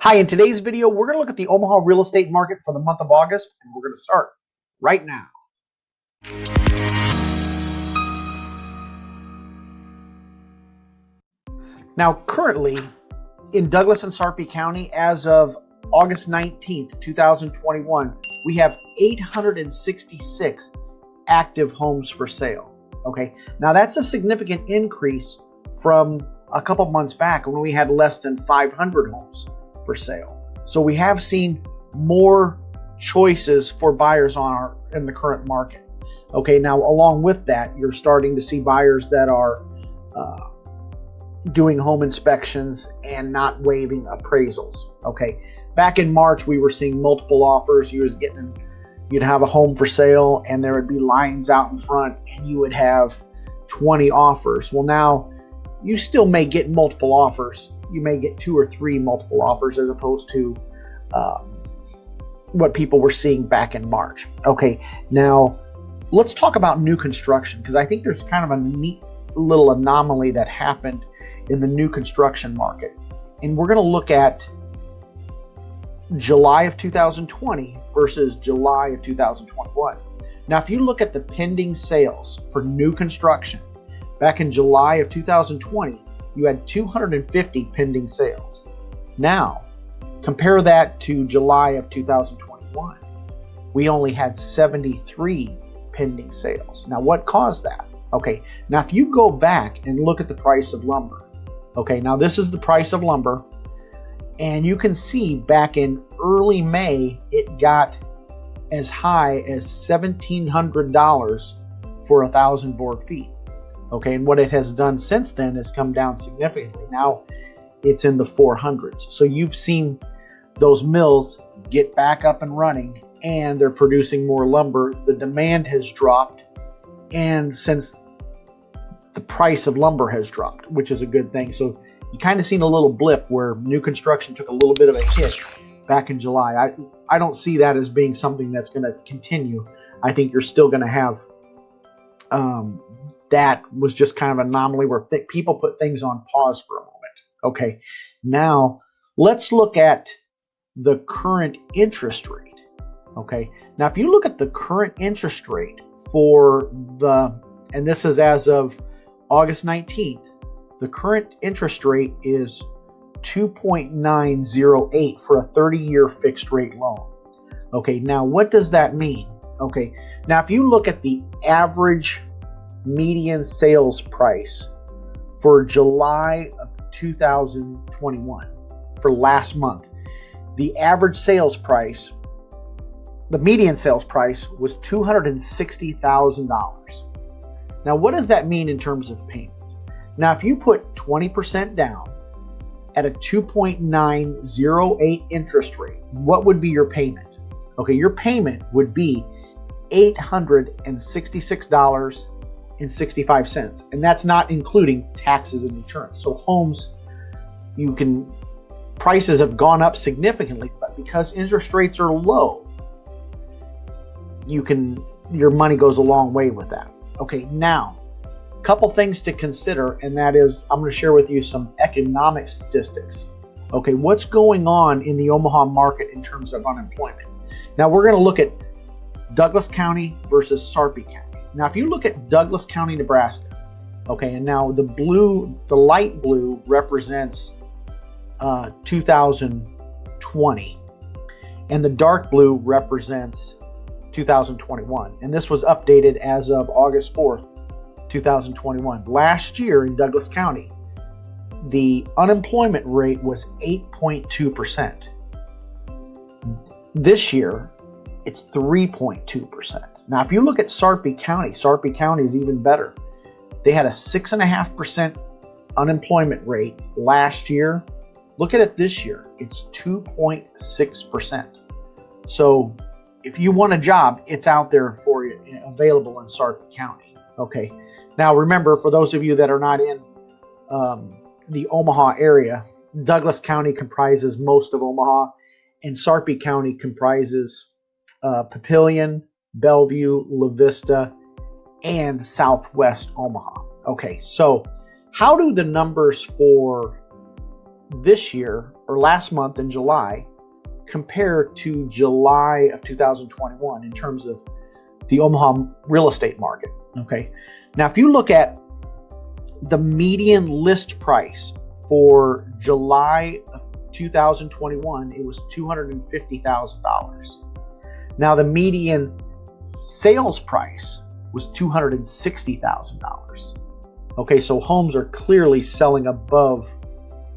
Hi, in today's video, we're going to look at the Omaha real estate market for the month of August, and we're going to start right now. Now, currently in Douglas and Sarpy County, as of August 19th, 2021, we have 866 active homes for sale. Okay, now that's a significant increase from a couple months back when we had less than 500 homes for sale. So we have seen more choices for buyers in the current market. Okay, now along with that, you're starting to see buyers that are doing home inspections and not waiving appraisals. Okay, back in March, we were seeing multiple offers. You'd have a home for sale and there would be lines out in front and you would have 20 offers. Well, now you still may get multiple offers. You may get 2 or 3 multiple offers as opposed to what people were seeing back in March. Okay, now let's talk about new construction, because I think there's kind of a neat little anomaly that happened in the new construction market. And we're going to look at July of 2020 versus July of 2021. Now, if you look at the pending sales for new construction, back in July of 2020, you had 250 pending sales. Now, compare that to July of 2021. We only had 73 pending sales. Now, what caused that? Okay, now if you go back and look at the price of lumber, okay, now this is the price of lumber, and you can see back in early May, it got as high as $1,700 for 1,000 board feet. Okay, and what it has done since then is come down significantly. Now it's in the 400s. So you've seen those mills get back up and running, and they're producing more lumber. The demand has dropped, and since the price of lumber has dropped, which is a good thing. So you kind of seen a little blip where new construction took a little bit of a hit back in July. I don't see that as being something that's going to continue. I think you're still going to have that was just kind of an anomaly where people put things on pause for a moment. Okay, now let's look at the current interest rate. Okay, now if you look at the current interest rate and this is as of August 19th, the current interest rate is 2.908 for a 30-year fixed rate loan. Okay, now what does that mean? Okay, now if you look at the average median sales price for July of 2021, for last month, the average sales price, the median sales price was $260,000. Now, what does that mean in terms of payment? Now, if you put 20% down at a 2.908 interest rate, what would be your payment? Okay, your payment would be $866.65, and that's not including taxes and insurance. So homes, prices have gone up significantly, but because interest rates are low, your money goes a long way with that. Okay, now, a couple things to consider, and that is, I'm going to share with you some economic statistics. Okay, what's going on in the Omaha market in terms of unemployment? Now, we're going to look at Douglas County versus Sarpy County. Now, if you look at Douglas County, Nebraska, okay, and now the light blue represents 2020, and the dark blue represents 2021, and this was updated as of August 4th, 2021. Last year in Douglas County, the unemployment rate was 8.2%. This year, it's 3.2%. Now, if you look at Sarpy County is even better. They had a 6.5% unemployment rate last year. Look at it this year. It's 2.6%. So if you want a job, it's out there for you, available in Sarpy County. Okay. Now, remember, for those of you that are not in the Omaha area, Douglas County comprises most of Omaha, and Sarpy County comprises Papillion, Bellevue, La Vista, and Southwest Omaha. Okay, so how do the numbers for this year, or last month in July, compared to July of 2021 in terms of the Omaha real estate market. Okay. Now, if you look at the median list price for July of 2021, it was $250,000. Now, the median sales price was $260,000. Okay, so homes are clearly selling above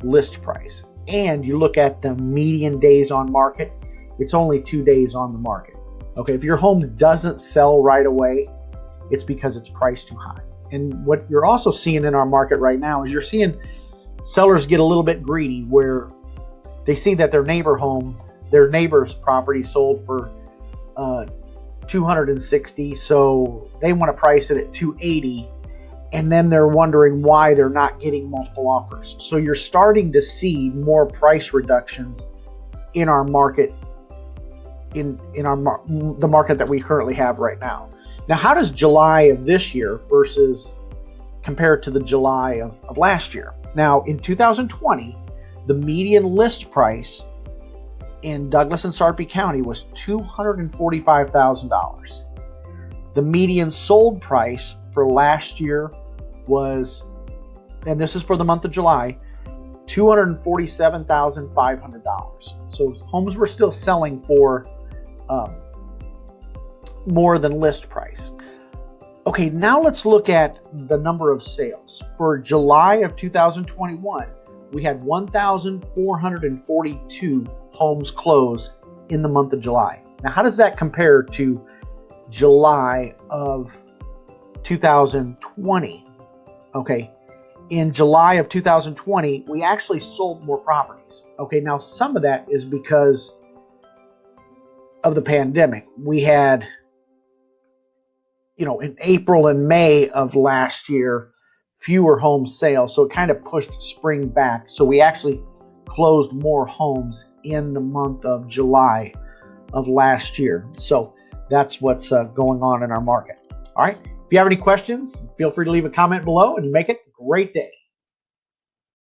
list price. And you look at the median days on market, it's only 2 days on the market. Okay, if your home doesn't sell right away, it's because it's priced too high. And what you're also seeing in our market right now is you're seeing sellers get a little bit greedy, where they see that their neighbor's property sold for $260, so they want to price it at $280, and then they're wondering why they're not getting multiple offers. So you're starting to see more price reductions in our market, the market that we currently have right now. Now, how does July of this year versus compared to the July of last year? Now, in 2020, the median list price in Douglas and Sarpy County was $245,000. The median sold price for last year was, and this is for the month of July, $247,500. So homes were still selling for more than list price. Okay, now let's look at the number of sales. For July of 2021, we had 1,442 homes close in the month of July. Now, how does that compare to July of 2020? Okay, in July of 2020, we actually sold more properties. Okay, now some of that is because of the pandemic. We had, in April and May of last year, fewer home sales. So it kind of pushed spring back. So we actually closed more homes in the month of July of last year. So that's what's going on in our market. All right. If you have any questions, feel free to leave a comment below, and make it a great day.